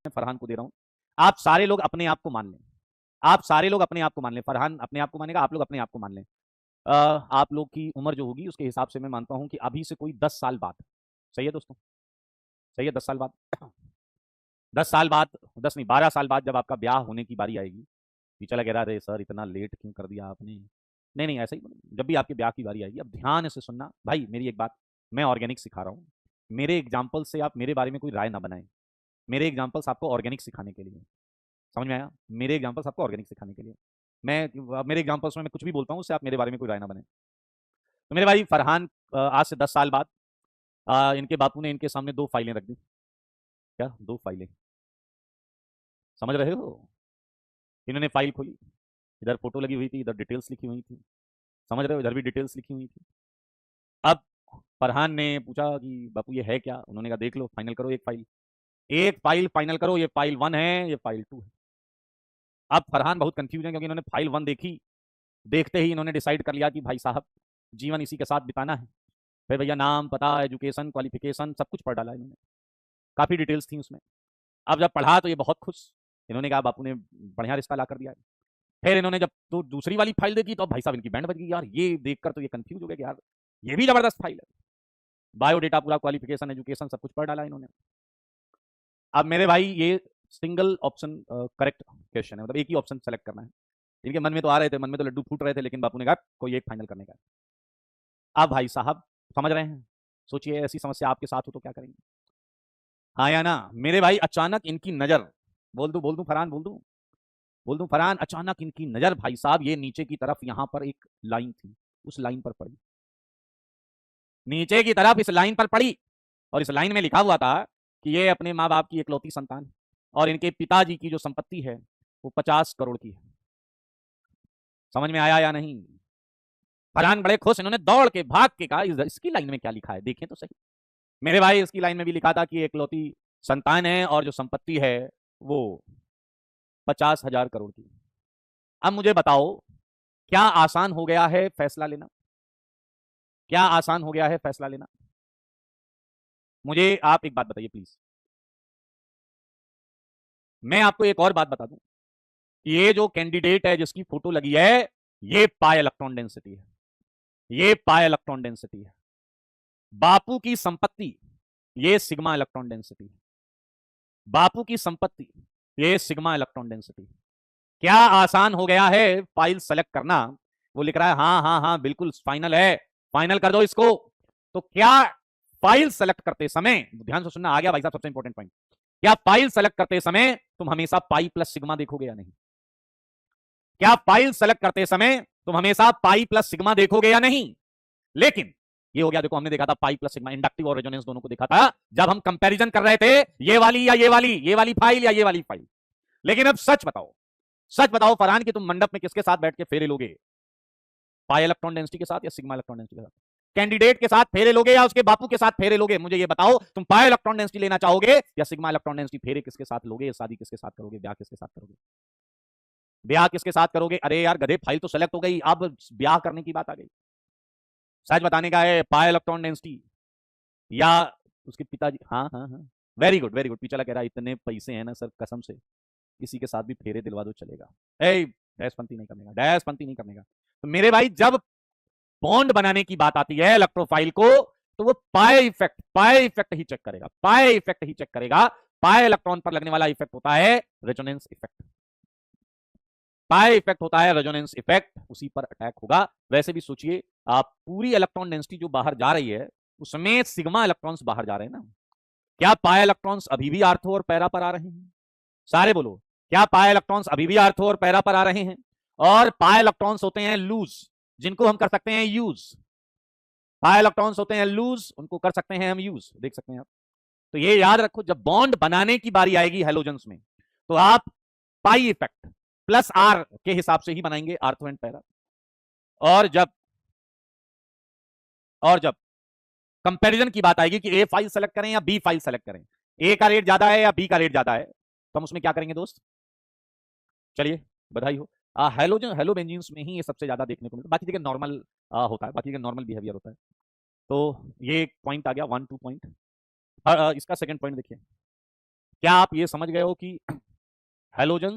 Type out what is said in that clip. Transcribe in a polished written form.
फरहान को दे रहा हूं, आप सारे लोग अपने आप को मान लें, आप सारे लोग अपने आप को मान लें, फरहान अपने आप को मानेगा, आप लोग अपने आप को मान लें। आप लोग की उम्र जो होगी उसके हिसाब से मैं मानता हूं कि अभी से कोई 10 साल बाद, सही है दोस्तों, सही है, 10 साल बाद, 10 साल बाद, 10 नहीं 12 साल बाद जब आपका ब्याह होने की बारी आएगी, पीछे लगे रहा, अरे सर इतना लेट क्यों कर दिया आपने, नहीं नहीं ऐसा ही, जब भी आपके ब्याह की बारी आएगी, अब ध्यान से सुनना भाई, मेरी एक बात, मैं ऑर्गेनिक सिखा रहा हूँ, मेरे एग्जाम्पल से आप मेरे बारे में कोई राय ना बनाएं, मेरे एग्जाम्पल्स आपको ऑर्गेनिक सिखाने के लिए, समझ में आया, मेरे एग्जाम्पल्स आपको ऑर्गेनिक सिखाने के लिए, मैं मेरे एग्जाम्पल्स में मैं कुछ भी बोलता हूँ उससे आप मेरे बारे में कोई राय ना बने। तो मेरे भाई फरहान, आज से 10 साल बाद इनके बापू ने इनके सामने 2 फाइलें रख दी, क्या 2 फाइलें, समझ रहे हो, इन्होंने फाइल खोली, इधर फोटो लगी हुई थी, इधर डिटेल्स लिखी हुई थी, समझ रहे हो, इधर भी डिटेल्स लिखी हुई थी। अब फरहान ने पूछा कि बापू ये है क्या, उन्होंने कहा देख लो, फाइनल करो एक फाइल, एक फाइल फाइनल करो, ये फाइल 1 है, ये फाइल 2 है। अब फरहान बहुत कंफ्यूज है क्योंकि इन्होंने फाइल 1 देखी, देखते ही इन्होंने डिसाइड कर लिया कि भाई साहब जीवन इसी के साथ बिताना है, फिर भैया नाम पता एजुकेशन क्वालिफिकेशन सब कुछ पढ़ डाला इन्होंने, काफ़ी डिटेल्स थी उसमें। अब जब पढ़ा तो ये बहुत खुश, इन्होंने कहा बापू ने बढ़िया रिश्ता ला कर दिया है। फिर इन्होंने जब तो दूसरी वाली फाइल देखी तो भाई साहब इनकी बैंड बज गई, यार ये देखकर तो ये कंफ्यूज हो गया कि यार ये भी जबरदस्त फाइल है, बायोडेटा पूरा क्वालिफिकेशन एजुकेशन सब कुछ पढ़ डाला इन्होंने। अब मेरे भाई ये सिंगल ऑप्शन करेक्ट क्वेश्चन है, मतलब एक ही ऑप्शन सेलेक्ट करना है, इनके मन में तो आ रहे थे, मन में तो लड्डू फूट रहे थे, लेकिन बापू ने कहा कोई एक फाइनल करने का है। अब भाई साहब समझ रहे हैं, सोचिए ऐसी समस्या आपके साथ हो तो क्या करेंगे, हाँ या ना मेरे भाई, अचानक इनकी नजर, बोल दूं फरहान, बोल दूं फरहान, अचानक इनकी नजर भाई साहब ये नीचे की तरफ, यहां पर एक लाइन थी, उस लाइन पर पड़ी, नीचे की तरफ इस लाइन पर पड़ी, और इस लाइन में लिखा हुआ था कि ये अपने माँ बाप की इकलौती संतान है और इनके पिताजी की जो संपत्ति है वो 50 करोड़ की है। समझ में आया या नहीं, फरहान बड़े खुश, इन्होंने दौड़ के भाग के कहा इसकी लाइन में क्या लिखा है देखें तो सही। मेरे भाई इसकी लाइन में भी लिखा था कि इकलौती संतान है और जो संपत्ति है वो 50,000 करोड़ की। अब मुझे बताओ, क्या आसान हो गया है फैसला लेना, क्या आसान हो गया है फैसला लेना, मुझे आप एक बात बताइए प्लीज। मैं आपको एक और बात बता दूं, ये जो कैंडिडेट है जिसकी फोटो लगी है, ये पाई इलेक्ट्रॉन डेंसिटी है, ये पाई इलेक्ट्रॉन डेंसिटी है, बापू की संपत्ति ये सिग्मा इलेक्ट्रॉन डेंसिटी है, बापू की संपत्ति ये सिग्मा इलेक्ट्रॉन डेंसिटी है। क्या आसान हो गया है फाइल सेलेक्ट करना, वो लिख रहा है हाँ हाँ हाँ बिल्कुल फाइनल है, फाइनल कर दो इसको। तो क्या फाइल सेलेक्ट करते समय, ध्यान से सुनना, आ गया भाई साहब सबसे इंपॉर्टेंट पॉइंट, क्या फाइल सेलेक्ट करते समय तुम हमेशा पाई प्लस सिग्मा देखोगे या नहीं, क्या फाइल सेलेक्ट करते समय तुम हमेशा पाई प्लस सिग्मा देखोगे या नहीं। लेकिन ये हो गया, देखो हमने देखा था पाई प्लस सिग्मा, इंडक्टिव और रेजोनेंस दोनों को देखा था जब हम कंपैरिजन कर रहे थे, ये वाली या ये वाली फाइल या ये वाली फाइल। लेकिन अब सच बताओ, सच बताओ फरहान कि तुम मंडप में किसके साथ बैठ के फेरे लोगे, पाई इलेक्ट्रॉन डेंसिटी के साथ या सिग्मा इलेक्ट्रॉन डेंसिटी के साथ, कैंडिडेट के साथ फेरे लोगे या उसके बापू के साथ फेरे लोगे, मुझे ये बताओ, तुम पाई इलेक्ट्रॉन डेंसिटी लेना चाहोगे या सिग्मा इलेक्ट्रॉन डेंसिटी, फेरे किसके साथ लोगे, शादी किसके साथ करोगे, ब्याह किसके साथ करोगे, ब्याह किसके साथ करोगे, अरे यार गधे फाइल तो सेलेक्ट हो गई, अब ब्याह करने की बात आ गई, सच बताने का है, पाई इलेक्ट्रॉन डेंसिटी या उसके पिताजी, हाँ हाँ हाँ, वेरी गुड वेरी गुड, पिछला कह रहा है इतने पैसे हैं ना सर कसम से किसी के साथ भी फेरे दिलवा दो चलेगा, ए डैशपंथी नहीं करने का, डैशपंथी नहीं करने का। तो मेरे भाई जब बॉन्ड बनाने की बात आती है इलेक्ट्रोफाइल को, तो वो पाई इफेक्ट ही चेक करेगा, पाई इफेक्ट ही चेक करेगा, पाई इलेक्ट्रॉन पर लगने वाला इफेक्ट होता है रेजोनेंस इफेक्ट, पाई इफेक्ट होता है रेजोनेंस इफेक्ट, उसी पर अटैक होगा। वैसे भी सोचिए, आप पूरी इलेक्ट्रॉन डेंसिटी जो बाहर जा रही है उसमें सिग्मा इलेक्ट्रॉन्स बाहर जा रहे हैं ना, क्या पाई इलेक्ट्रॉन्स अभी भी आर्थो और पैरा पर आ रहे हैं, सारे बोलो, क्या पाई इलेक्ट्रॉन्स अभी भी आर्थो और पैरा पर आ रहे हैं, और पाई इलेक्ट्रॉन्स होते हैं लूज जिनको हम कर सकते हैं यूज, पाई इलेक्ट्रॉन्स होते हैं लूज उनको कर सकते हैं हम यूज, देख सकते हैं आप। तो ये याद रखो, जब बॉन्ड बनाने की बारी आएगी हेलोजेंस में तो आप पाई इफेक्ट प्लस आर के हिसाब से ही बनाएंगे आर्थो एंड पैरा, और जब कंपैरिजन की बात आएगी कि ए फाइल सेलेक्ट करें या बी फाइल सेलेक्ट करें, ए का रेट ज्यादा है या बी का रेट ज्यादा है, तो हम उसमें क्या करेंगे दोस्त, चलिए बधाई हो, हेलोजन हेलोबेंजीन्स में ही ये सबसे ज्यादा देखने को मिलता है, बाकी देखिए नॉर्मल होता है, बाकी नॉर्मल बिहेवियर होता है। तो ये एक पॉइंट आ गया, 1 2 पॉइंट। इसका सेकंड पॉइंट देखिए, क्या आप ये समझ गए हो कि हैलोजन